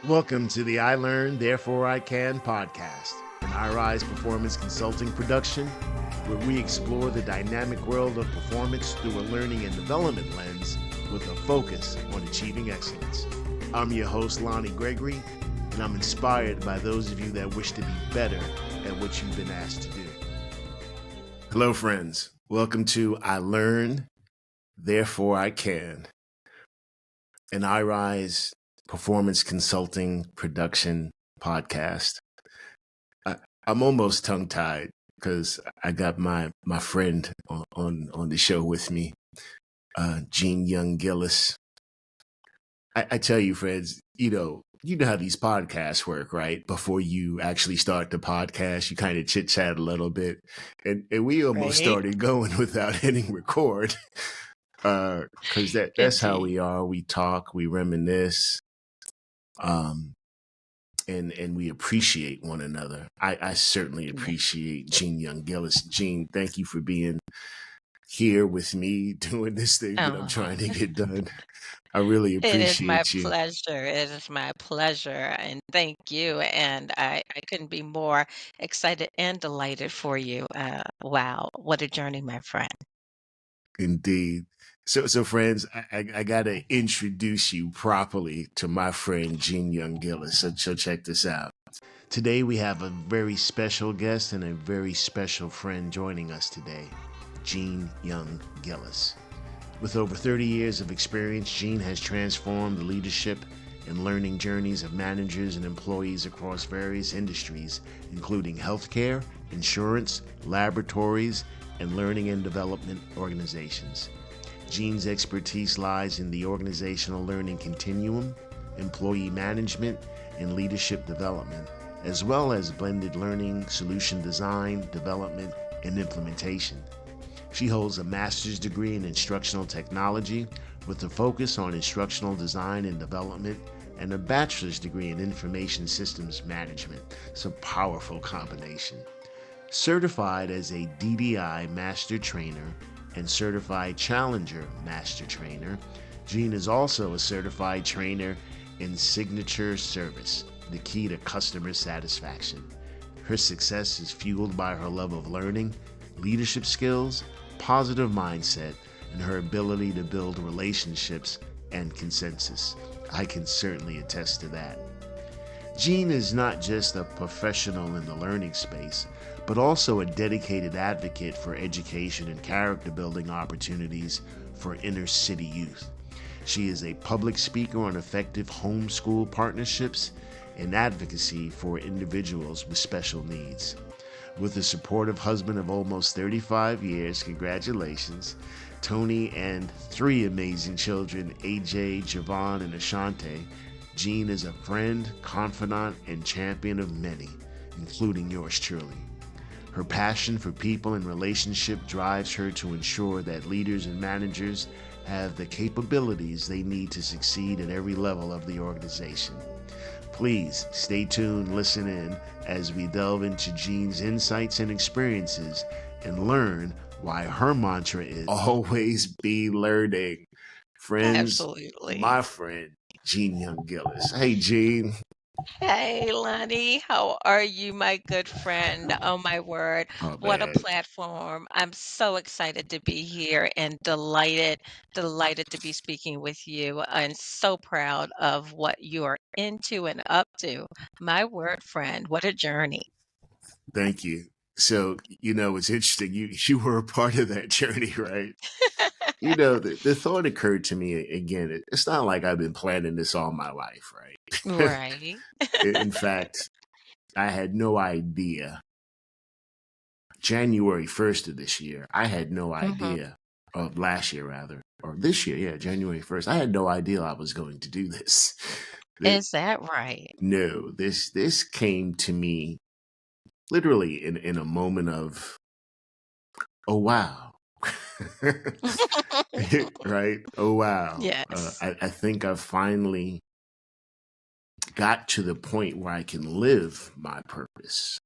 Welcome to the I Learn, Therefore I Can podcast, an iRise performance consulting production where we explore the dynamic world of performance through a learning and development lens with a focus on achieving excellence. I'm your host, Lonnie Gregory, and I'm inspired by those of you that wish to be better at what you've been asked to do. Hello, friends. Welcome to I Learn, Therefore I Can, an iRise performance consulting production podcast. I'm almost tongue tied because I got my friend on the show with me, Jean Young-Gillis. I tell you, friends, you know how these podcasts work, right? Before you actually start the podcast, you kind of chit chat a little bit, and we almost Right. started going without hitting record, because that's how we Indeed. are. We talk, we reminisce. And we appreciate one another. I certainly appreciate Jean Young-Gillis. Jean, thank you for being here with me doing this thing that I'm trying to get done. I really It is my appreciate you. pleasure. It is my pleasure, and thank you. And I couldn't be more excited and delighted for you. Wow, what a journey, my friend. Indeed. So friends, I gotta introduce you properly to my friend Jean Young-Gillis. So check this out. Today we have a very special guest and a very special friend joining us today, Jean Young-Gillis. With over 30 years of experience, Jean has transformed the leadership and learning journeys of managers and employees across various industries, including healthcare, insurance, laboratories, and learning and development organizations. Jean's expertise lies in the organizational learning continuum, employee management, and leadership development, as well as blended learning, solution design, development, and implementation. She holds a master's degree in instructional technology with a focus on instructional design and development and a bachelor's degree in information systems management. It's a powerful combination. Certified as a DDI Master Trainer and Certified Challenger Master Trainer, Jean is also a certified trainer in signature service, the key to customer satisfaction. Her success is fueled by her love of learning, leadership skills, positive mindset, and her ability to build relationships and consensus. I can certainly attest to that. Jean is not just a professional in the learning space, but also a dedicated advocate for education and character building opportunities for inner city youth. She is a public speaker on effective homeschool partnerships and advocacy for individuals with special needs. With a supportive husband of almost 35 years, congratulations, Tony, and 3 amazing children, AJ, Javon, and Ashante, Jean is a friend, confidant, and champion of many, including yours truly. Her passion for people and relationship drives her to ensure that leaders and managers have the capabilities they need to succeed at every level of the organization. Please stay tuned, listen in as we delve into Jean's insights and experiences and learn why her mantra is always be learning. Friends, Absolutely. my friend, Jean Young-Gillis. Hey, Jean. Hey, Lonnie, how are you, my good friend? Oh, my word. Oh, What a man. platform. I'm so excited to be here and delighted to be speaking with you and so proud of what you are into and up to. My word, friend, what a journey. Thank you. So, it's interesting. You were a part of that journey, right? The thought occurred to me again. It's not like I've been planning this all my life, right? Right. In fact, I had no idea. January 1st of this year, I had no Mhm. idea, of last year rather, or this year, yeah, January 1st, I had no idea I was going to do this. Is that right? No, this came to me literally in a moment of, oh wow. Right? Oh wow. Yes. I think I've finally got to the point where I can live my purpose.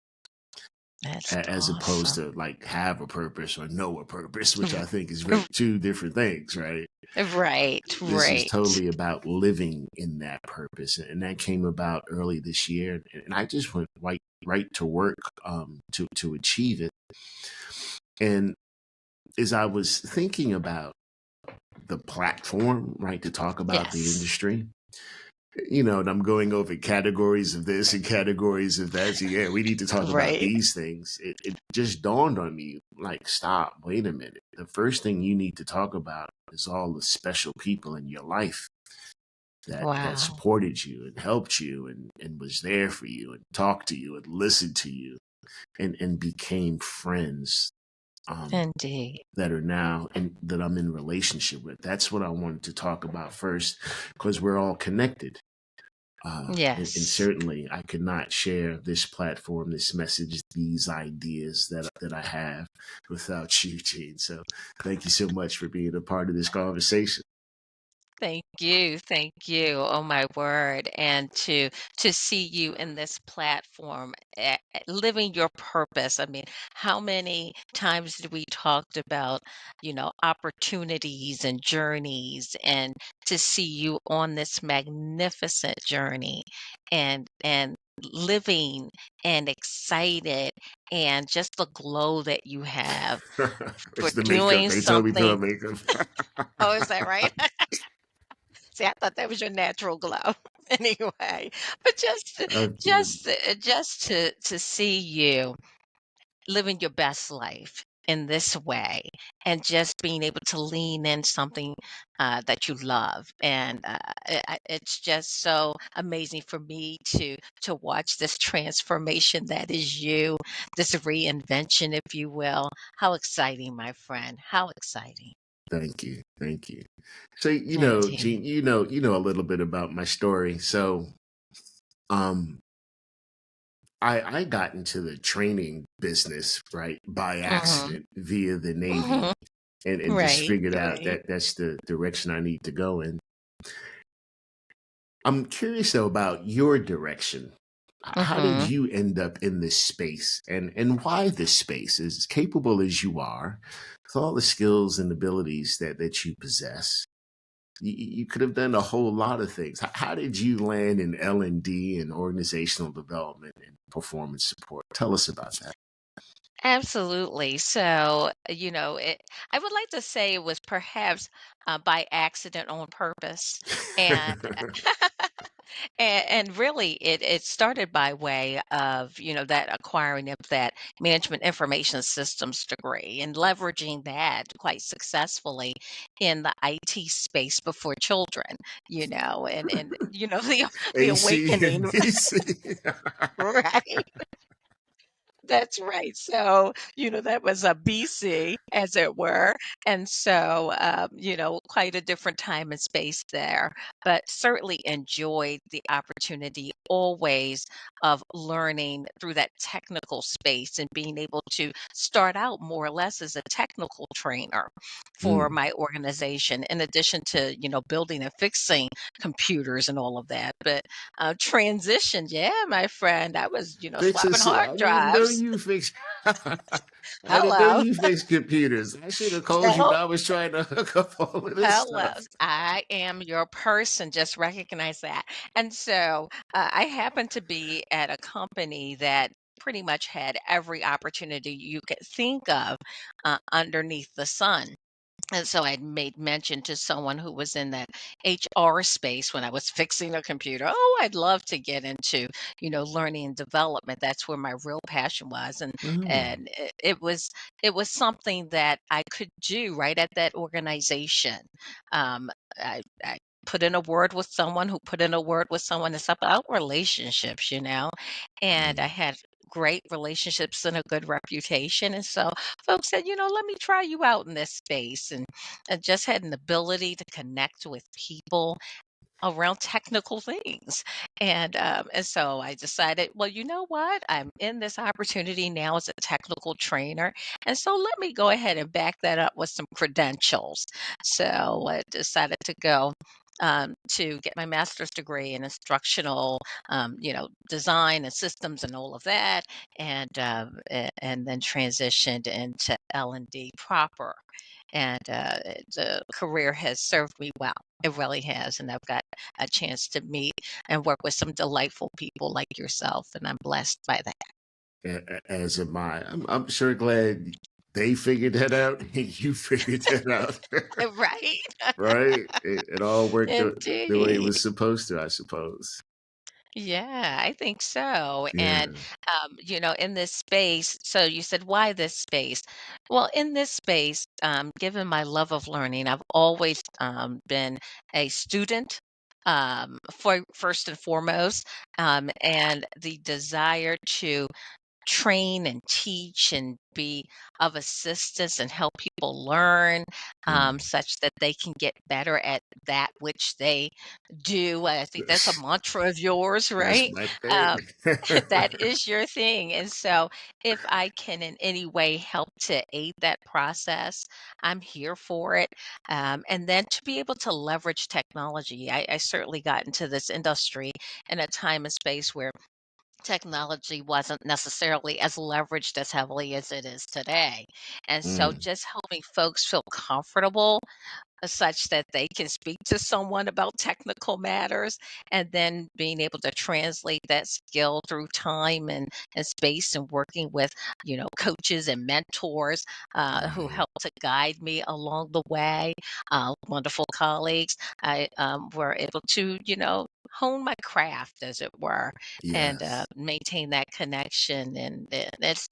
That's as opposed awesome. to like have a purpose or know a purpose, which I think is very two different things, right? Right, This is right. totally about living in that purpose, and that came about early this year, and I just went right to work to achieve it. And as I was thinking about the platform, right, to talk about the Yes. industry, and I'm going over categories of this and categories of that. So yeah, we need to talk about Right. these things. It just dawned on me, like, stop, wait a minute. The first thing you need to talk about is all the special people in your life that Wow. supported you and helped you and was there for you and talked to you and listened to you and became friends Indeed. that are now and that I'm in relationship with. That's what I wanted to talk about first, because we're all connected. And Yes. certainly I could not share this platform, this message, these ideas that I have without you, Gene. So thank you so much for being a part of this conversation. Thank you. Thank you. Oh my word. And to see you in this platform living your purpose. I mean, how many times did we talked about, opportunities and journeys, and to see you on this magnificent journey and living and excited, and just the glow that you have for It's the makeup. doing They told me to something. makeup. Oh, is that right? See, I thought that was your natural glow. Anyway, but I'm kidding. just to see you living your best life in this way, and just being able to lean in something that you love, and it's just so amazing for me to watch this transformation that is you, this reinvention, if you will. How exciting, my friend! How exciting! Thank you. Thank you. So, Indeed. Gene, you know a little bit about my story. So, um, I got into the training business, right, by Hmm. accident via the Navy Hmm. and just Right. figured out Right. that that's the direction I need to go in. I'm curious though about your direction. How did Hmm. you end up in this space, and why this space? As capable as you are, with all the skills and abilities that you possess, you could have done a whole lot of things. How did you land in L&D and organizational development and performance support? Tell us about Absolutely. So, I would like to say it was perhaps by accident on purpose. And that. and really it started by way of, that acquiring of that management information systems degree, and leveraging that quite successfully in the IT space before children, the AC awakening. and DC. Right. That's right. So, that was a BC, as it were. And so, quite a different time and space there, but certainly enjoyed the opportunity always of learning through that technical space, and being able to start out more or less as a technical trainer for Mm. my organization, in addition to, building and fixing computers and all of that. But transitioned, yeah, my friend, I was, Fix swapping us. hard I didn't know drives. you fix. I didn't know Hello. you fix computers. I should have called you when Hel- I was trying to hook up all of this Hello. stuff. I am your person. Just recognize that. And so I happen to be at a company that pretty much had every opportunity you could think of underneath the sun. And so I made mention to someone who was in that HR space when I was fixing a computer. Oh, I'd love to get into, learning and development. That's where my real passion was. And Oh. and it was something that I could do right at that organization. I put in a word with someone who put in a word with someone. It's about relationships, and I Mm. had great relationships and a good reputation. And so folks said, let me try you out in this space. And I just had an ability to connect with people around technical things. And so I decided, well, you know what? I'm in this opportunity now as a technical trainer. And so let me go ahead and back that up with some credentials. So I decided to go to get my master's degree in instructional, design and systems and all of that, and then transitioned into L&D proper. And the career has served me well. It really has, and I've got a chance to meet and work with some delightful people like yourself, and I'm blessed by that. As am I. I'm sure glad they figured that out and you figured that out. Right? Right? It all worked the way it Indeed. was supposed to, I suppose. Yeah, I think so. And, Yeah. in this space, so you said, why this space? Well, in this space, given my love of learning, I've always been a student. For first and foremost, and the desire to train and teach and be of assistance and help people learn, Mm. such that they can get better at that which they do. I think that's a mantra of yours, That's right? my thing. Um, that is your thing. And so, if I can in any way help to aid that process, I'm here for it. And then to be able to leverage technology, I certainly got into this industry in a time and space where technology wasn't necessarily as leveraged as heavily as it is today. And so Mm. just helping folks feel comfortable such that they can speak to someone about technical matters, and then being able to translate that skill through time and space, and working with coaches and mentors who Right. help to guide me along the way, wonderful colleagues. I were able to hone my craft, as it were, and Yes. maintain that connection, and it's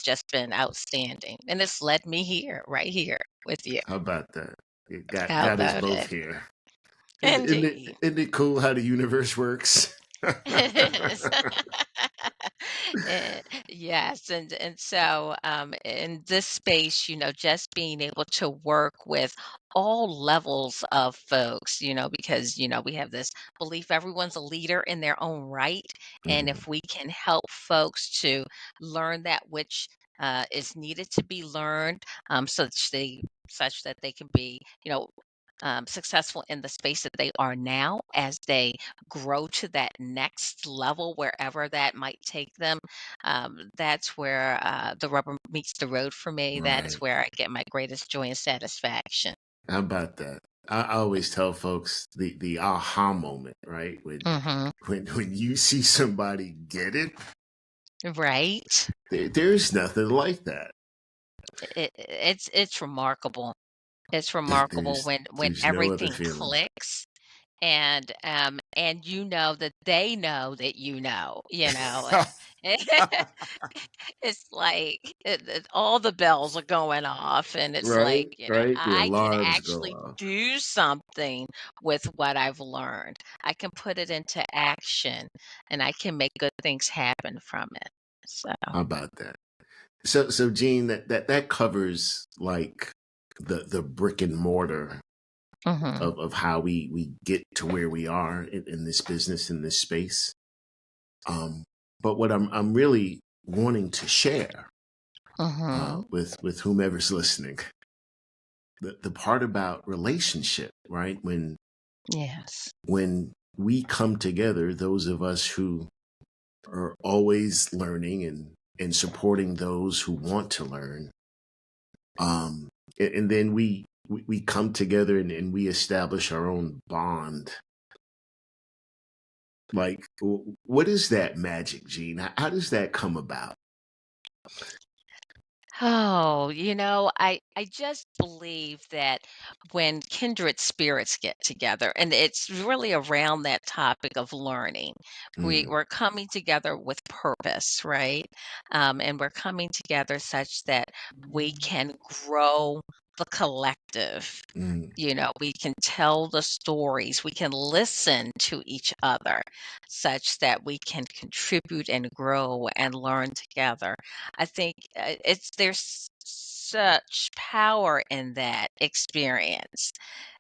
just been outstanding, and it's led me here, right here with you. How about that? It How got us about both it? here. Indeed. Isn't it cool how the universe works? It is. Yes, and so, in this space, just being able to work with all levels of folks, because, we have this belief everyone's a leader in their own right, and Mm. if we can help folks to learn that which, is needed to be learned, such that they can be, successful in the space that they are now as they grow to that next level, wherever that might take them. That's where the rubber meets the road for me. That's Right. where I get my greatest joy and satisfaction. How about that? I always tell folks the aha moment, right? Hmm. When you see somebody get it, Right? there's nothing like that. It's remarkable. It's remarkable when There's no other everything feeling. clicks, and that they know that It's like all the bells are going off, and it's Right, like, right. The I can alarms go actually off. do something with what I've learned. I can put it into action, and I can make good things happen from it. So, How about that? So Gene, that covers like the brick and mortar mhm, of how we get to where we are in this business, in this space. Um, but what I'm really wanting to share mhm, with whomever's listening, the part about relationship, right? yes, When we come together, those of us who are always learning and supporting those who want to learn, um, and then we come together and we establish our own bond. Like, what is that magic, Gene? How does that come about? Oh, I just believe that when kindred spirits get together, and it's really around that topic of learning, Mm, we're coming together with purpose, right? And we're coming together such that we can grow the collective. mm, We can tell the stories, we can listen to each other such that we can contribute and grow and learn together. I think there's such power in that experience.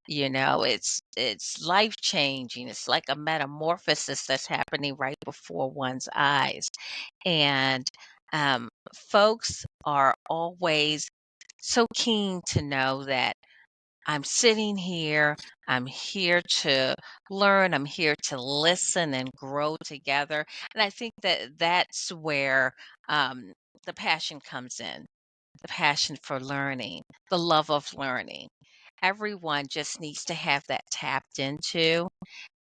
It's life changing. It's like a metamorphosis that's happening right before one's eyes. And folks are always so keen to know that I'm sitting here. I'm here to learn. I'm here to listen and grow together. And I think that that's where um, the passion comes in, the passion for learning, the love of learning. Everyone just needs to have that tapped into.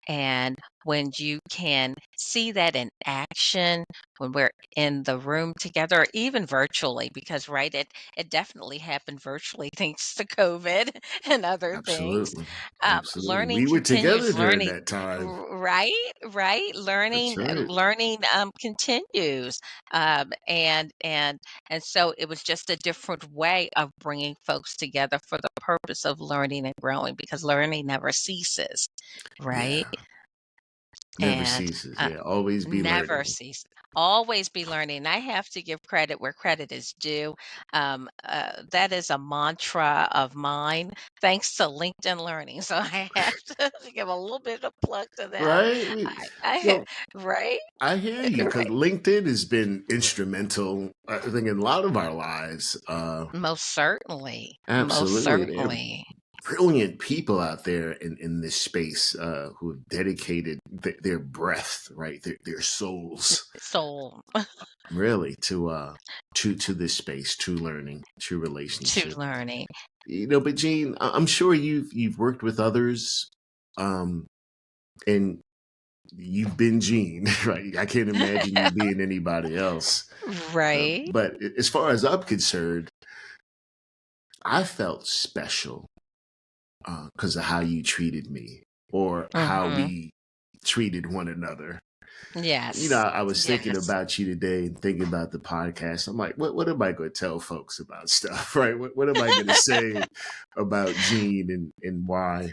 And when you can see that in action, when we're in the room together, or even virtually, because right, it definitely happened virtually thanks to COVID and other things. Absolutely. Absolutely. Learning We were together continues. during Learning, that time. right, right. That's right. Learning continues, and so it was just a different way of bringing folks together for the purpose of learning and growing, because learning never ceases, right? Yeah. Never And ceases. uh, Yeah. Always be never learning. cease. Always be learning. I have to give credit where credit is due. That is a mantra of mine, thanks to LinkedIn Learning. So I have to give a little bit of plug to them. Right? I No, right, I hear you because right. LinkedIn has been instrumental, I think, in a lot of our lives. Most certainly. Most Absolutely. There are certainly. brilliant people out there in this space who have dedicated their breath, right? Their souls, Soul really, to this space, to learning, to to relationship. learning. But Gene, I'm sure you've worked with others, um, and you've been Gene, right? I can't imagine you being anybody else. Right. But as far as I'm concerned, I felt special because of how you treated me or how Mhm. we treated one another. Yes. I was thinking Yes. about you today and thinking about the podcast. I'm like, what am I going to tell folks about stuff, right? What am I going to say about Gene and why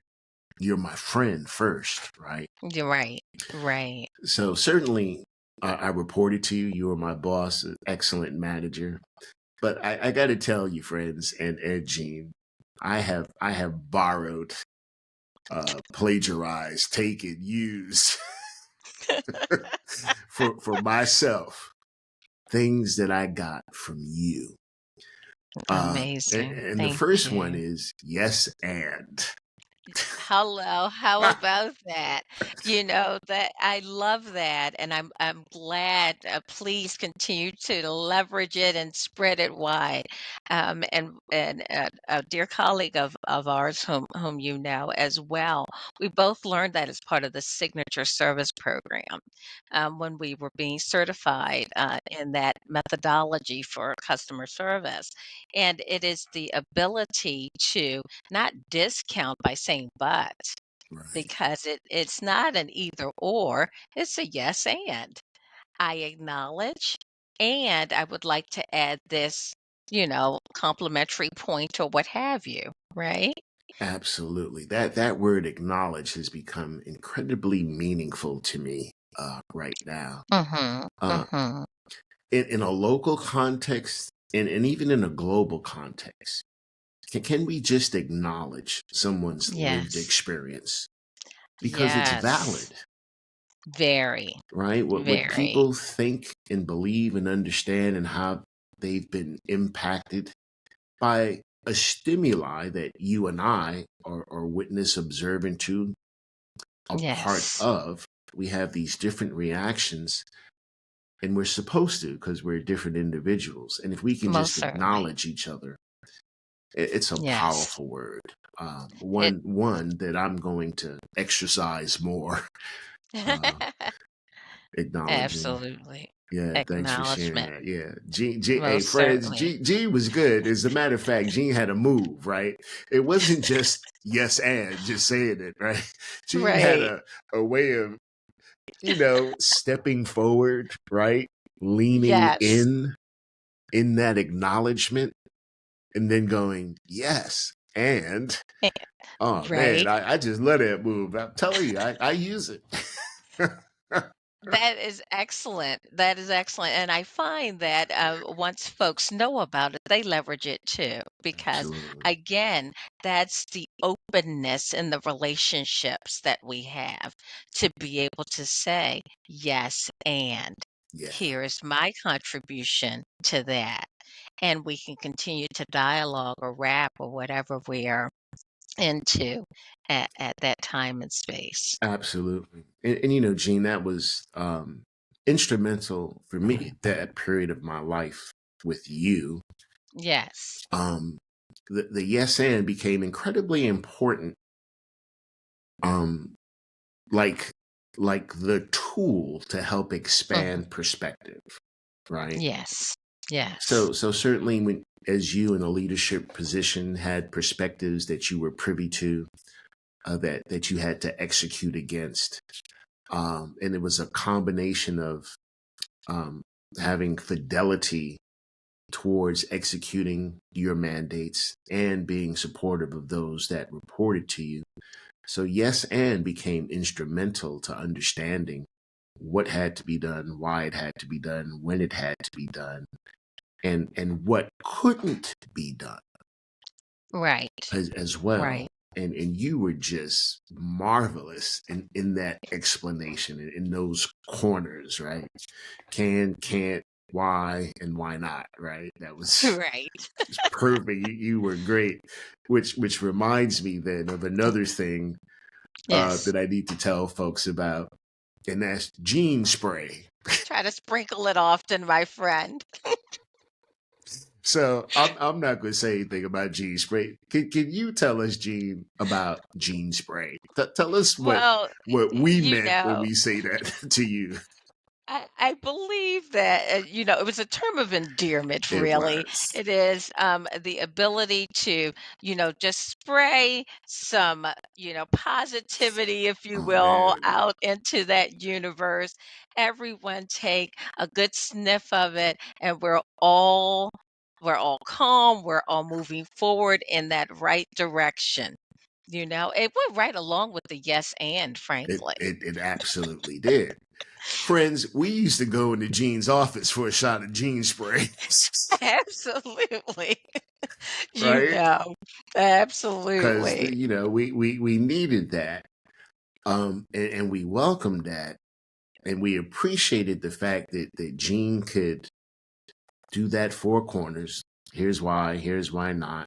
you're my friend first, right? You're right. Right. So certainly, I reported to you. You were my boss, an excellent manager. But I got to tell you, friends, and Gene, I have borrowed, plagiarized, taken, used for myself things that I got from you. Amazing. And the Thank first one you. is yes and. Hello, how about that? You know that I love that, and I'm glad. Please continue to leverage it and spread it wide. And a dear colleague of ours, whom you know as well, we both learned that as part of the signature service program when we were being certified in that methodology for customer service, and it is the ability to not discount by saying but, Right. because it's not an either or, it's a yes and. I acknowledge, and I would like to add this, complimentary point or what have you, right? Absolutely. That word acknowledge has become incredibly meaningful to me right now. Mhm. Uh, Mhm. in a local context and even in a global context, can we just acknowledge someone's lived Yes. experience because it's Yes. valid, Very, right? What very. people think and believe and understand and how they've been impacted by a stimuli that you and I are witness observant to, a part Yes. of. We have these different reactions, and we're supposed to because we're different individuals. And if we can Most just certainly. acknowledge each other, it's a Yes. powerful word. It One that I'm going to exercise more. Uh, Acknowledging. Absolutely. Yeah, thanks for sharing Acknowledgement. that. Yeah, Gene, hey Most friends, certainly. Gene was good. As a matter of fact, Gene had a move, right? It wasn't just yes and just saying it, right? Gene had Right. a way of stepping forward, right? Leaning Yes. in that acknowledgement and then going, yes. And Eh, oh man, right. I just love that move. I'm telling you, I use it. That is excellent. That is excellent. And I find that once folks know about it, they leverage it too. Because Absolutely. again, that's the openness in the relationships that we have, to be able to say, yes, and Yeah, here is my contribution to that. And we can continue to dialogue or rap or whatever we are into at that time and space. Absolutely. And you know, Gene, that was instrumental for me, that period of my life with you. Yes. Um, the yes and became incredibly important, um, like the tool to help Hmm. expand perspective, right? Yes. Yes. So certainly, when as you in a leadership position had perspectives that you were privy to, that you had to execute against, and it was a combination of um, having fidelity towards executing your mandates and being supportive of those that reported to you. So yes and became instrumental to understanding what had to be done, why it had to be done, when it had to be done, and what couldn't be done Right. as well. Right. And you were just marvelous in that explanation, in those corners, right? Can, can't, why, and why not, right? That was Right. perfect. You were great. Which reminds me then of another thing Yes. that I need to tell folks about, and that's gene spray. Try to sprinkle it often, my friend. So I'm not going to say anything about gene spray. Can you tell us, Gene, about gene spray? Tell us Well, what we you meant when know, we say that to you. I believe that, it was a term of endearment, It really. was. It is the ability to, just spray some, positivity, if you Oh will, man. out into that universe. Everyone take a good sniff of it, and we're all calm. We're all moving forward in that right direction. It went right along with the yes and, frankly. It absolutely did. Friends, we used to go into Gene's office for a shot of gene spray, Absolutely. You right? know, Because absolutely. we needed that, and we welcomed that, and we appreciated the fact that Gene could do that four corners. Here's why. Here's why not.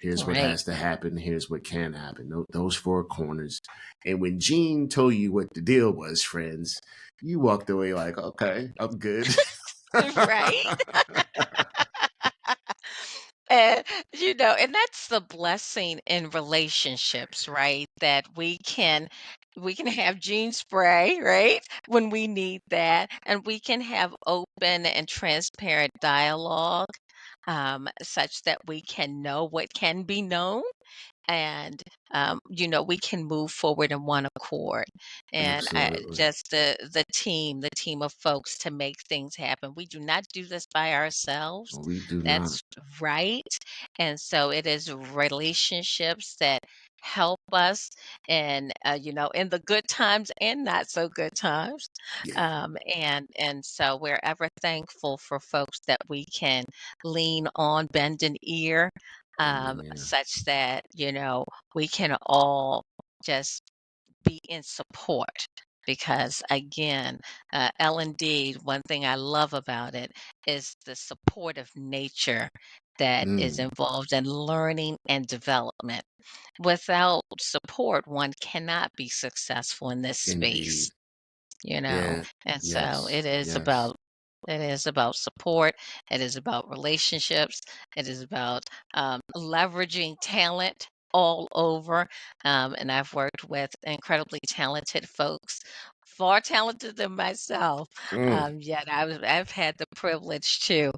Here's what Right. has to happen. Here's what can happen. Those four corners. And when Gene told you what the deal was, friends, you walked away like, okay, I'm good. Right? And, and that's the blessing in relationships, right? That we can have gene spray, right? When we need that, and we can have open and transparent dialogue, such that we can know what can be known, and we can move forward in one accord, and Absolutely. just the team of folks to make things happen. We do not do this by ourselves. We do not. That's right. And so it is relationships that help us, and in the good times and not so good times. Yeah. And so we're ever thankful for folks that we can lean on, bend an ear, Amen. such that, we can all just be in support. Because again, L&D, one thing I love about it is the supportive nature that is Mm, involved in learning and development. Without support, one cannot be successful in this indeed. space, you know. Yeah. And so Yes. it is about Yes. support. It is about relationships. It is about leveraging talent all over. And I've worked with incredibly talented folks, far talented than myself. Mm. Yet I've had the privilege to,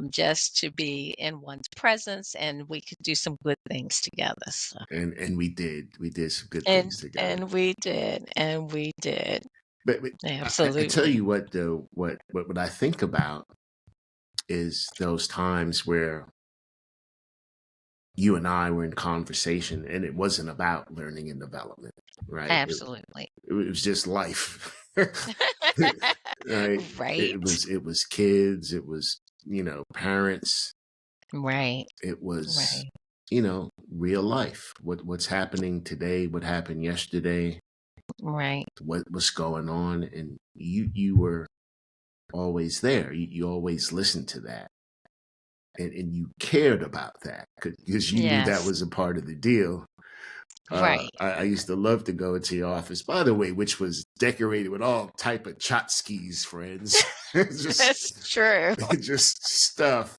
just to be in one's presence, and we could do some good things together. So, And we did some good and things together. and we did, and we did. But I tell Absolutely. you what, though, what I think about is those times where you and I were in conversation, and it wasn't about learning and development, right? Absolutely. It was just life, right? It Right. was it was kids, it was parents, Right. it was Right. real life. What's happening today? What happened yesterday? Right. What's going on? And you were always there. You always listened to that, and you cared about that because you knew that Yes. was a part of the deal. Right. I used to love to go into your office, by the way, which was decorated with all type of tchotchkes, friends. That's just true. just stuff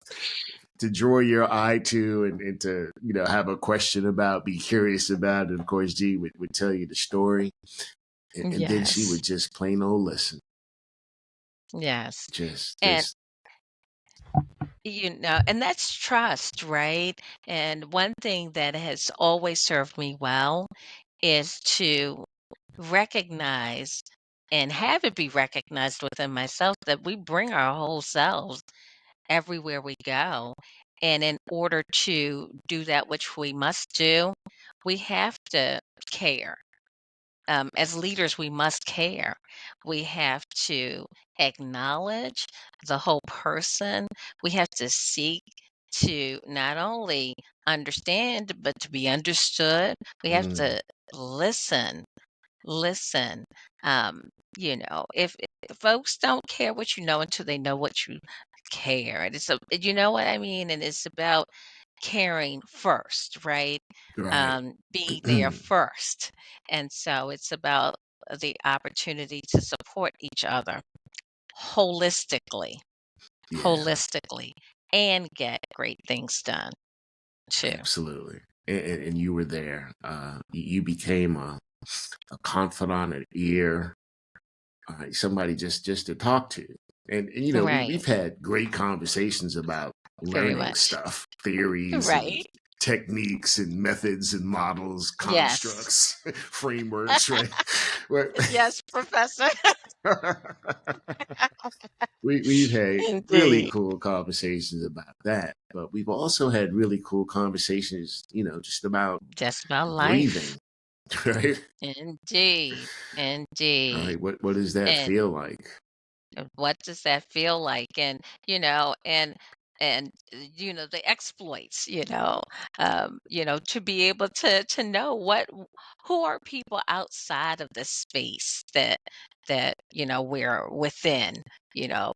to draw your eye to, and to, have a question about, be curious about. And of course, G would tell you the story, and then she Yes. would just plain old listen. Yes. Just And just and that's trust, right? And one thing that has always served me well is to recognize and have it be recognized within myself that we bring our whole selves everywhere we go. And in order to do that which we must do, we have to care. As leaders, we must care. We have to acknowledge the whole person. We have to seek to not only understand, but to be understood. We have mm, to listen listen. Um, if folks don't care what you know until they know what you care, and you know what I mean, and it's about caring first, right? right. Being there first, and so it's about the opportunity to support each other holistically, Yeah, holistically, and get great things done too. absolutely. And you were there. You became a confidant, an ear, somebody just to talk to. And Right, we've had great conversations about very learning much. stuff, theories and Right. techniques and methods and models, Yes. constructs, frameworks, right? But Yes, Professor. we've had really Indeed. cool conversations about that, but we've also had really cool conversations, just about Just about life. breathing, right? Indeed. Indeed. Right. What does that And feel like? what does that feel like? And the exploits, to be able to know who are people outside of the space that we're within, you know,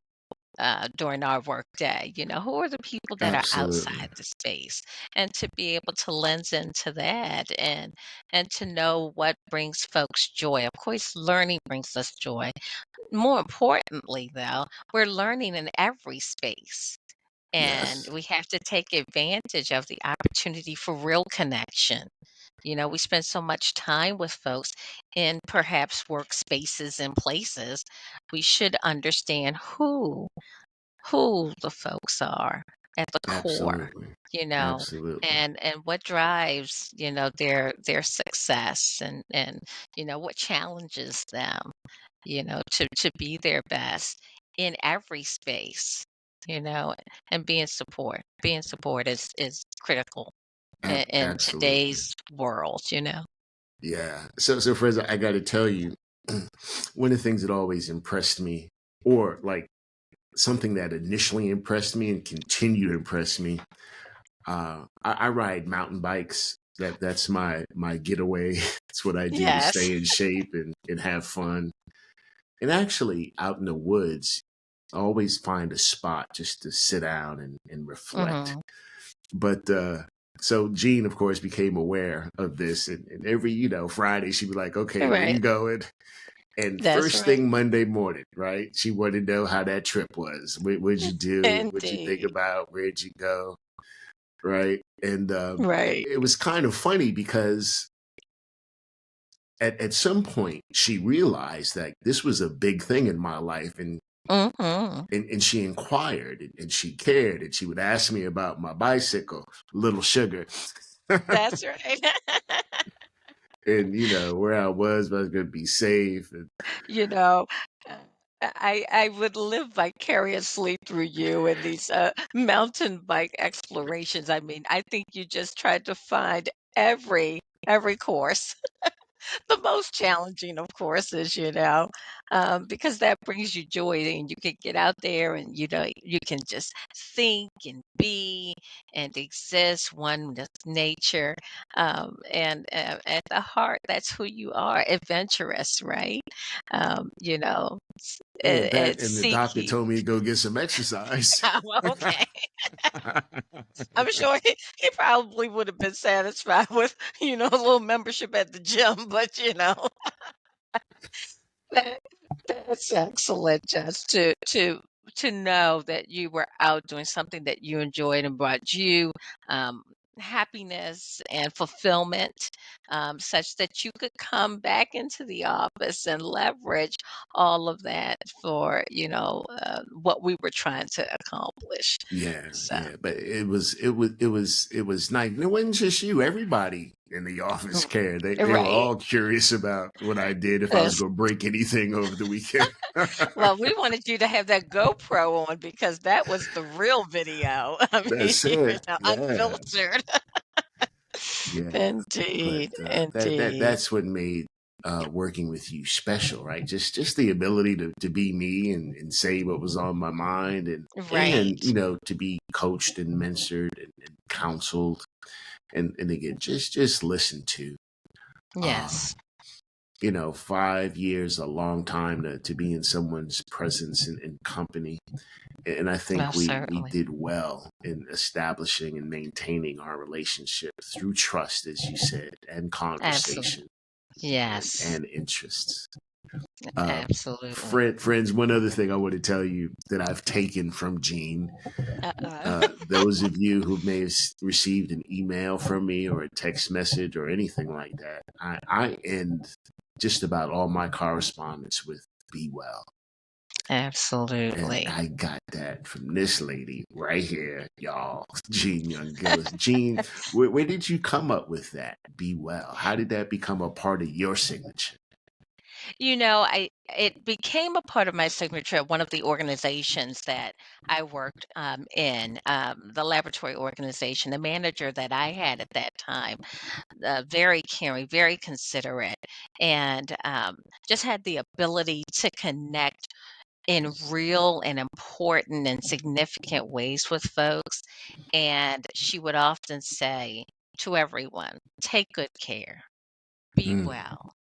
during our work day. Who are the people that are Absolutely. outside the space, and to be able to lens into that and to know what brings folks joy. Of course, learning brings us joy. More importantly, though, we're learning in every space. And Yes. we have to take advantage of the opportunity for real connection. We spend so much time with folks in perhaps workspaces and places. We should understand who the folks are at the core, Absolutely. you know, Absolutely. and what drives, their success and what challenges them, to be their best in every space, you know, and Being support is critical in Absolutely. today's world. Yeah. So friends, I got to tell you, one of the things that always impressed me, or like something that initially impressed me and continue to impress me, I ride mountain bikes. That's my getaway. It's what I do to Yes. stay in shape and have fun. And actually, out in the woods, I always find a spot just to sit down and reflect. Hmm. But so Jean, of course, became aware of this, and every Friday she'd be like, "Okay, where you Right. going?" And That's first right. thing Monday morning, right? She wanted to know how that trip was. What'd you do? What'd you think Indeed. about? Where'd you go? Right? And Right. it was kind of funny because at some point she realized that this was a big thing in my life, Hmm. and she inquired, and she cared, and she would ask me about my bicycle, Little Sugar. That's right. And where I was, if I was going to be safe. And You know, uh, I would live vicariously through you in these mountain bike explorations. I mean, I think you just tried to find every course. The most challenging, of course, because that brings you joy, and you can get out there and you can just think and be and exist one with nature. And at the heart, that's who you are, adventurous, right? Um, you know, Yeah, and that and the seek doctor you. told me to go get some exercise. Oh, okay. I'm sure he probably would have been satisfied with, a little membership at the gym, but, that that's excellent, just to know that you were out doing something that you enjoyed and brought you um, happiness and fulfillment, such that you could come back into the office and leverage all of that for what we were trying to accomplish. Yeah, So yeah, but it was nice. And it wasn't just you. Everybody in the office mm, cared. They were right. all curious about what I did if I was Yes. going to break anything over the weekend. Well, we wanted you to have that GoPro on because that was the real video. I mean, That's it. Yeah, unfiltered. yeah. But Indeed, indeed. that's what made working with you special, right? Just the ability to be me and say what was on my mind, and Right. to be coached and mentored and counseled, and again just listened to. Uh, Yes, 5 years, a long time to be in someone's presence and company. And I think most we certainly. did well in establishing and maintaining our relationship through trust, as you said, and Absolutely. conversation Yes, and interests. Uh, absolutely. Friends, one other thing I want to tell you that I've taken from Gene. Uh-oh. Those of you who may have received an email from me or a text message or anything like that, I end just about all my correspondence with "Be well." And Absolutely. I got that from this lady right here, y'all, Jean Young-Gillis. Jean, where did you come up with that? Be well. How did that become a part of your signature? I it became a part of my signature at one of the organizations that I worked in, the laboratory organization. The manager that I had at that time, very caring, very considerate, and just had the ability to connect in real and important and significant ways with folks. And she would often say to everyone, take good care, be Mm, well.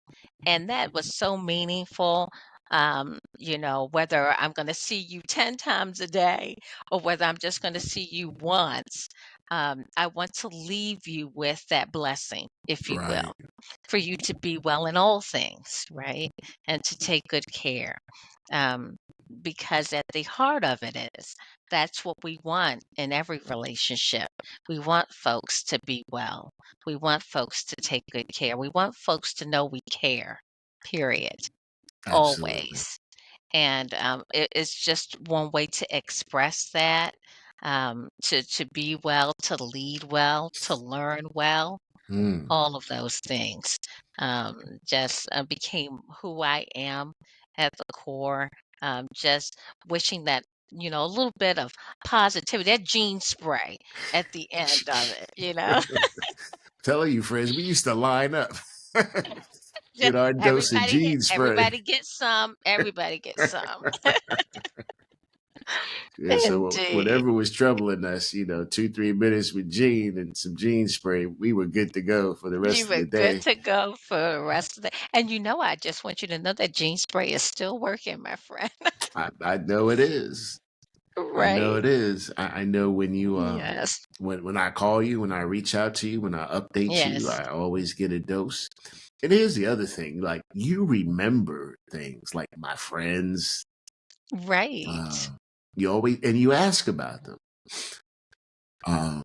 And that was so meaningful. Whether I'm going to see you 10 times a day or whether I'm just going to see you once, I want to leave you with that blessing, if you will, right. for you to be well in all things, right? And to take good care. Um, because at the heart of it is that's what we want in every relationship. We want folks to be well. We want folks to take good care. We want folks to know we care, period, Absolutely. always. And it's just one way to express that, to be well, to lead well, to learn well, Mm, all of those things just became who I am at the core. Just wishing that, a little bit of positivity, that gene spray at the end of it. Telling you, friends, we used to line up, Just get our dose of everybody gene spray. everybody gets some, everybody gets some. Yeah, so Indeed. whatever was troubling us, 2, 3 minutes with Gene and some Gene spray, we were good to go for the You rest of were the good day. to go for the rest of the and I just want you to know that gene spray is still working, my friend. I know it is. I know Right? it is. I know when you Yes. when I call you, when I reach out to you, when I update you, Yes. I always get a dose. And here's the other thing, like you remember things like my friends, Right. uh, you always and you ask about them. Uh,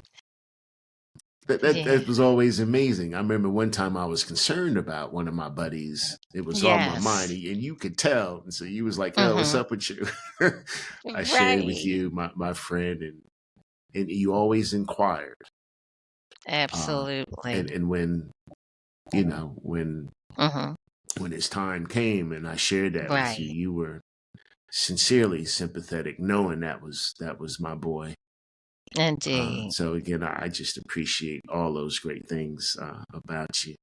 that Yeah. was always amazing. I remember one time I was concerned about one of my buddies. It was on my mind, Yes. and you could tell. And so you was like, "Yo, what's Mhm. up with you?" I shared with Right. you my friend, and you always inquired. Uh, Absolutely. and when you know Mhm. when his time came, and I shared that with you, Right. you were sincerely sympathetic, knowing that was my boy. Indeed. So again, I just appreciate all those great things about you.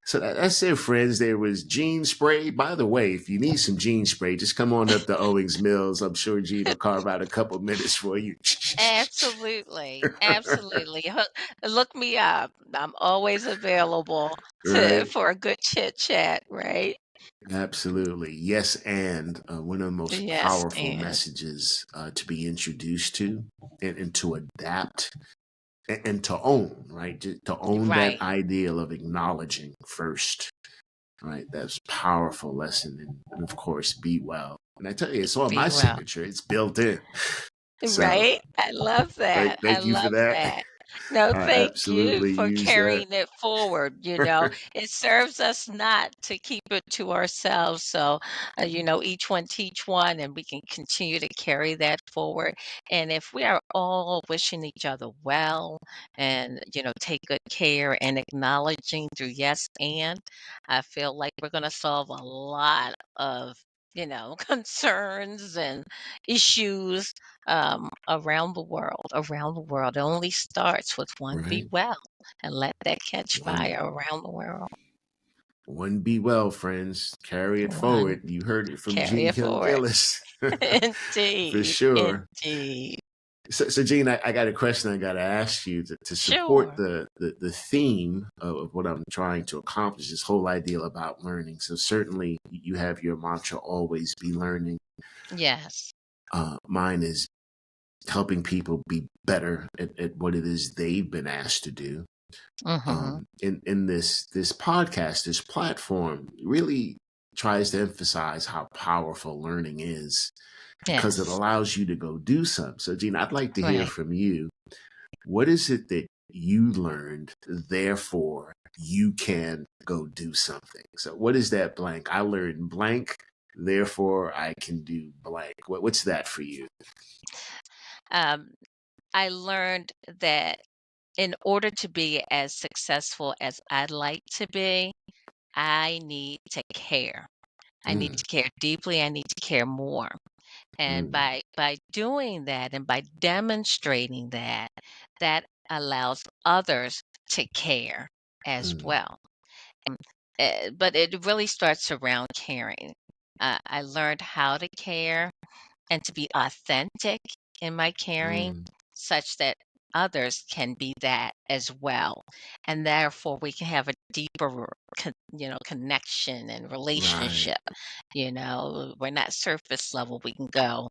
So that's it, friends. There was Gene Spray. By the way, if you need some Gene Spray, just come on up to Owings Mills. I'm sure Gene will carve out a couple minutes for you. Absolutely. Absolutely. Look me up. I'm always available to Right? for a good chit chat, right? Absolutely. Yes. And one of the most Yes, powerful and messages to be introduced to and to adapt and to own, right? To own that right. ideal of acknowledging first, right? That's powerful lesson. And of course, be well. And I tell you, it's on Be my well. signature. It's built in. So Right? I love that. I thank you for love that. that. No, I thank you absolutely for use that. carrying it forward, you know. It serves us not to keep it to ourselves. So, each one teach one, and we can continue to carry that forward. And if we are all wishing each other well and, take good care and acknowledging through yes and, I feel like we're going to solve a lot of, concerns and issues around the world. Around the world, it only starts with one be Right. well, and let that catch One fire around the world. one be well, friends. Carry it One, forward. You heard it from carry Jean it forward. Young-Gillis. For Indeed, sure. indeed. So Gene, I got a question I got to ask you to support Sure. the theme of what I'm trying to accomplish, this whole idea about learning. So certainly you have your mantra, always be learning. Yes. Mine is helping people be better at what it is they've been asked to do. Mm-hmm. In this podcast, this platform really tries to emphasize how powerful learning is because it Yes. allows you to go do something. So, Gene, I'd like to hear Right. from you. What is it that you learned, therefore you can go do something? So, what is that blank? I learned blank, therefore I can do blank. What's that for you? Um, I learned that in order to be as successful as I'd like to be, I need to care. I need Mm, to care deeply. I need to care more. And mm, by doing that and by demonstrating that, that allows others to care as mm, well. But it really starts around caring. I learned how to care and to be authentic in my caring, mm. such that others can be that as well, and therefore we can have a deeper, connection and Right. relationship. We're not surface level. We can go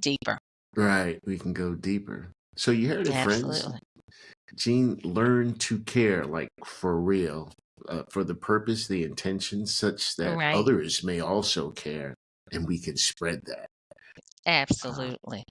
deeper. Right. We can go deeper. So you heard it, friends. Absolutely. Gene, learn to care, like for real, for the purpose, the intention, such that Right. others may also care, and we can spread that. Uh, Absolutely.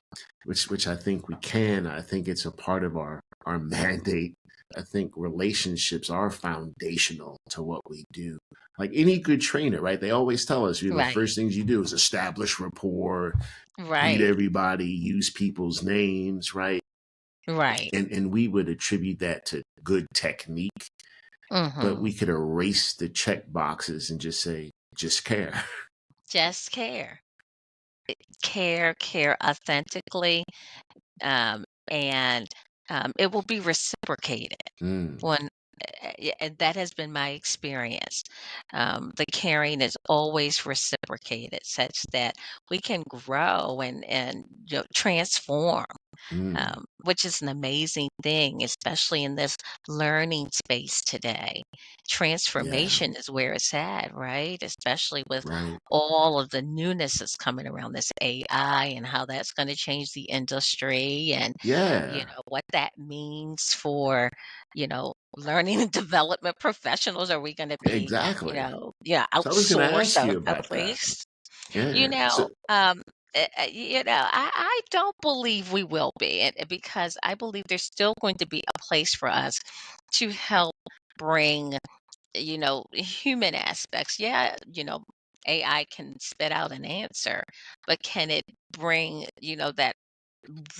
which I think we can. I think it's a part of our mandate. I think relationships are foundational to what we do. Like any good trainer, right? They always tell us, the Right. first things you do is establish rapport, greet Right. everybody, use people's names, right? Right. And we would attribute that to good technique, but Hmm. we could erase the check boxes and just say, just care. Just care. Care authentically, and it will be reciprocated. Mm, When yeah, and that has been my experience. The caring is always reciprocated, such that we can grow and transform, mm, which is an amazing thing, especially in this learning space today. yeah, Transformation is where it's at, right? Especially with right. all of the newness that's coming around this AI and how that's going to change the industry and, Yeah, what that means for, learning and development professionals. Are we going to be, exactly. So I was going to outsourced ask or you about at that. least? You Yeah. So, know, I don't believe we will be, because I believe there's still going to be a place for us to help bring, human aspects. Yeah, AI can spit out an answer, but can it bring, that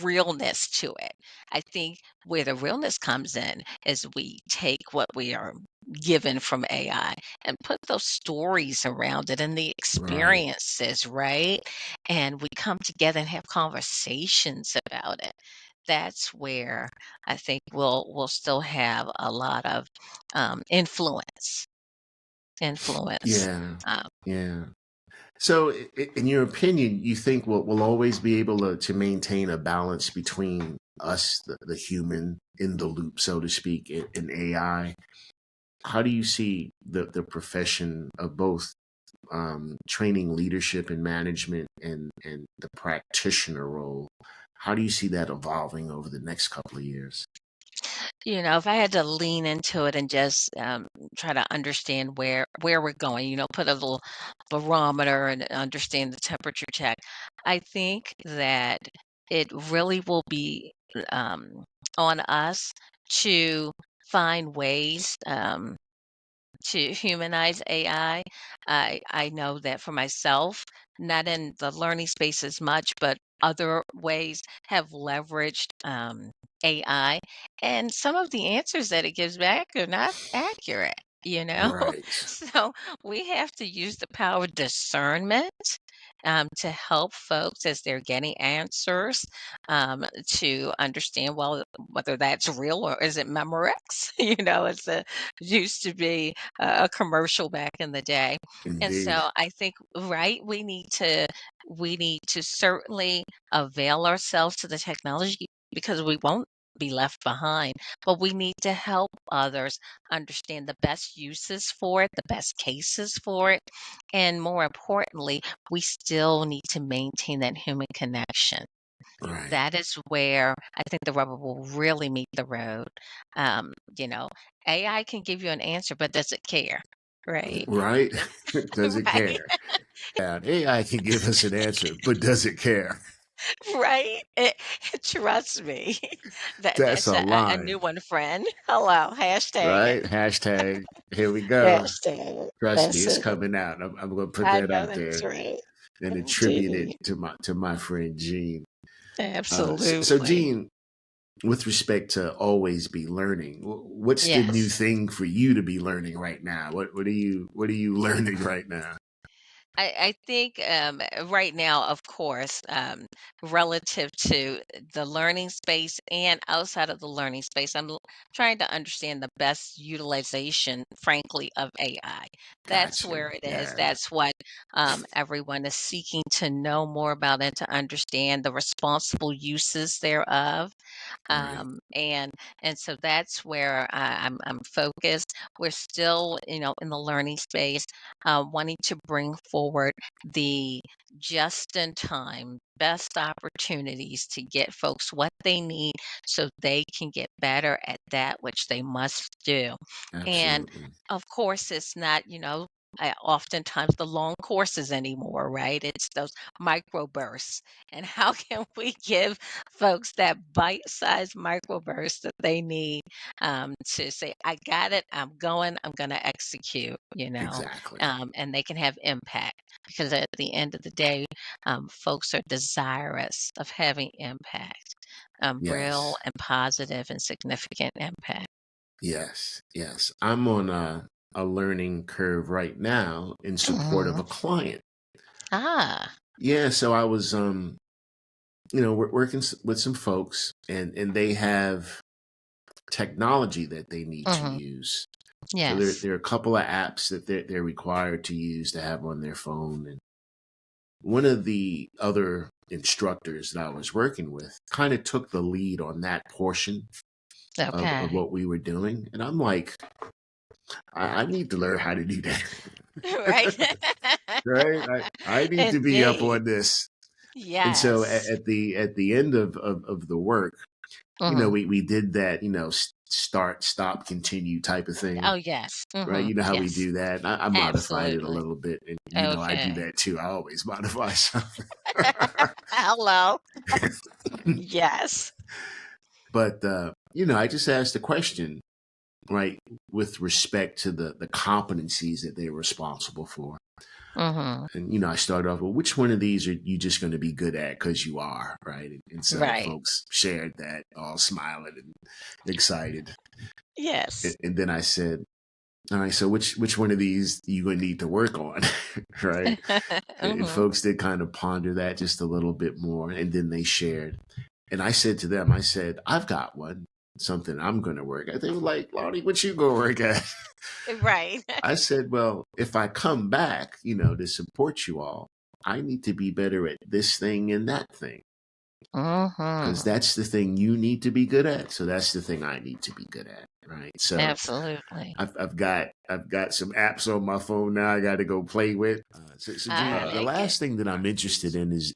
realness to it? I think where the realness comes in is we take what we are given from AI and put those stories around it and the right. experiences, right? And we come together and have conversations about it. That's where I think we'll still have a lot of influence. Influence. Yeah. Um, Yeah. So, in your opinion, you think we'll always be able to maintain a balance between us, the human in the loop, so to speak, and AI? How do you see the profession of both training leadership and management and the practitioner role. How do you see that evolving over the next couple of years? If I had to lean into it and just try to understand where we're going, put a little barometer and understand the temperature check, I think that it really will be on us to find ways. To humanize AI. I know that for myself, not in the learning space as much, but other ways have leveraged AI, and some of the answers that it gives back are not accurate, you know? Right. So we have to use the power of discernment to help folks as they're getting answers to understand, well, whether that's real or is it Memorex? It's a used to be a commercial back in the day. And Indeed. so I think, right, we need to certainly avail ourselves to the technology because we won't be left behind, but we need to help others understand the best uses for it, the best cases for it, and more importantly, we still need to maintain that human connection. Right. That is where I think the rubber will really meet the road. Um, you know, AI can give you an answer, but does it care? Right? Right. Does it Right. care? Yeah, AI can give us an answer, but does it care? Right. Trust me. That That's that's a a new line, one, friend. Hello, hashtag it. right? Hashtag, here we go. Hashtag it. Trust me, That's it's it. coming out. I'm going to put I that know out that's there right. and attribute it Indeed. to my friend Gene. So Absolutely. Gene, with respect to always be learning, what's the new Yes. thing for you to be learning right now? What are you learning right now? I think right now, of course, relative to the learning space and outside of the learning space, trying to understand the best utilization, frankly, of AI. That's Got you. where it is. Yeah. That's what everyone is seeking to know more about and to understand the responsible uses thereof. Right. And so that's where I'm focused. We're still, in the learning space, wanting to bring forward the just in time best opportunities to get folks what they need so they can get better at that which they must do. And Absolutely. of course, it's not, oftentimes the long courses anymore, right? It's those microbursts. And how can we give folks that bite-sized microburst that they need to say, I got it, I'm going to execute, Exactly. and they can have impact because at the end of the day, folks are desirous of having impact, real Yes. and positive and significant impact. Yes. Yes. I'm on a learning curve right now in support of Mhm. a client. Ah, Yeah. So I was, we're working with some folks, and they have technology that they need to mhm. use. So Yes. there are a couple of apps that they're required to use to have on their phone. And one of the other instructors that I was working with kind of took the lead on that portion of Okay. what we were doing. And I'm like, I need to learn how to do that. Right? Right? I need to be up Indeed. on this. And so Yes. at the end of the work, Mhm. we did that, start, stop, continue type of thing. Oh, yes. Right? Mhm. You know how we Yes. do that. I modified it a Absolutely. little bit. And I do Okay. that too. I always modify something. Hello. Yes. But I just asked the question, right, with respect to the competencies that they're responsible for. Mhm. And I started off, well, which one of these are you just going to be good at because you are, right? And so Right. folks shared that, all smiling and excited. Yes. And then I said, all right, so which one of these you going to need to work on, right? And Mhm. folks did kind of ponder that just a little bit more, and then they shared. And I said to them, I said, I've got one, something I'm going to work at. They were like, Lonnie, what you going to work at? Right. I said, well, if I come back, to support you all, I need to be better at this thing and that thing because Mhm. that's the thing you need to be good at. So that's the thing I need to be good at. right? So Absolutely. I've got some apps on my phone now. I got to go play with. So I Gene, the like it. last thing that I'm interested in is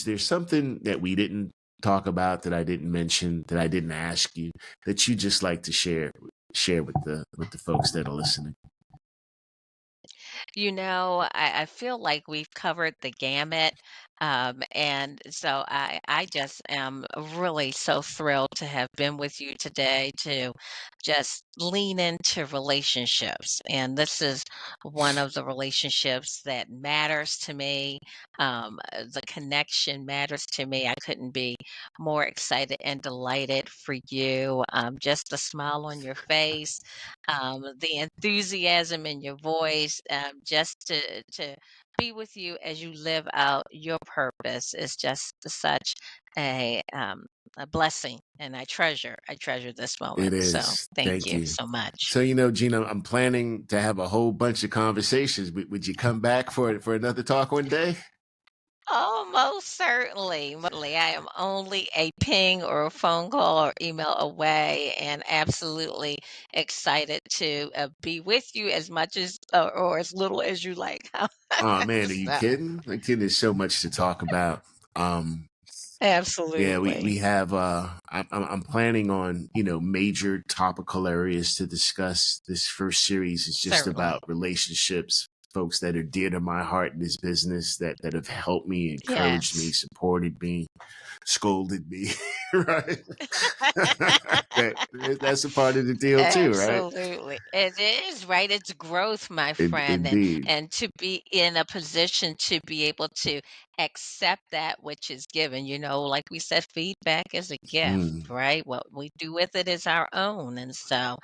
there something that we didn't talk about, that I didn't mention, that I didn't ask you, that you just like to share with the folks that are listening? I feel like we've covered the gamut. And so I just am really so thrilled to have been with you today to just lean into relationships. And this is one of the relationships that matters to me. The connection matters to me. I couldn't be more excited and delighted for you. Just the smile on your face, the enthusiasm in your voice, just to be with you as you live out your purpose is just such a blessing, and I treasure this moment. It So is. thank Thank you you. so much. So Gina, I'm planning to have a whole bunch of conversations. Would you come back for another talk one day? Oh, most certainly. I am only a ping or a phone call or email away, and absolutely excited to be with you as much as or as little as you like. Oh man, are you So, kidding? Like, kidding, there's so much to talk about. Um, yeah, we absolutely. have. I'm planning on major topical areas to discuss. This first series is just Certainly. about relationships, folks that are dear to my heart in this business, that have helped me, encouraged me, Yes. supported me, scolded me, right? That's a part of the deal too, right? Absolutely. It is, right? It's growth, my friend, Indeed. and to be in a position to be able to accept that which is given, like we said, feedback is a gift, Mm, right? What we do with it is our own. And so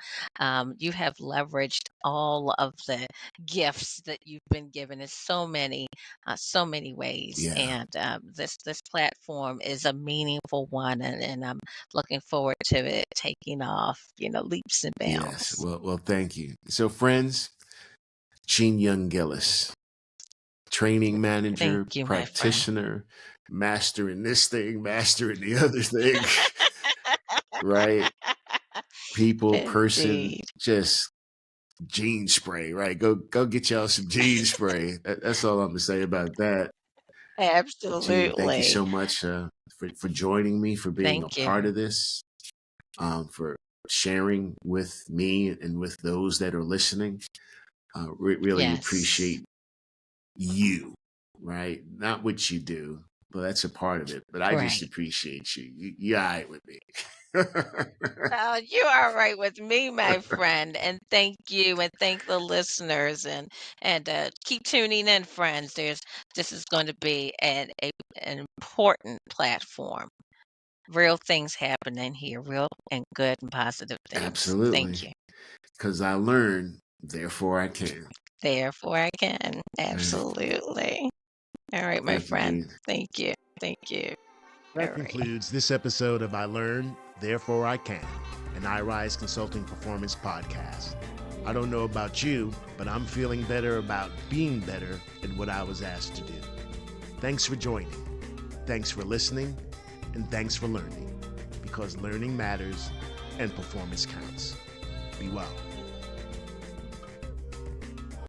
you have leveraged all of the gifts that you've been given in so many ways. yeah. And this platform is a meaningful one, and I'm looking forward to it taking off, leaps and Yes. bounds. Well, thank you. So, friends, Jean Young-Gillis, training Thank manager, you, my friend. practitioner, master in this thing, master in the other thing, right? People, person, Indeed. just gene spray, right? Go get y'all some gene spray. That's all I'm gonna say about that. Gene, thank you Absolutely. so much for joining me, for being a Thank part you. of this, for sharing with me and with those that are listening. Really Yes. appreciate you, right? Not what you do, but that's a part of it. But I just Right. appreciate you. You're all right with me. Oh, you are right with me, my friend. And thank you, and thank the listeners, and keep tuning in, friends. This is going to be an important platform. Real things happening here, real and good and positive things. Absolutely. Thank you. Because I learn, therefore I can. Therefore, I can. All right. Absolutely. All right, my Thank you, friend. Gene. Thank you. Thank you. All That right. concludes this episode of I Learn, Therefore I Can, an iRise Consulting Performance podcast. I don't know about you, but I'm feeling better about being better at what I was asked to do. Thanks for joining. Thanks for listening. And thanks for learning. Because learning matters and performance counts. Be well.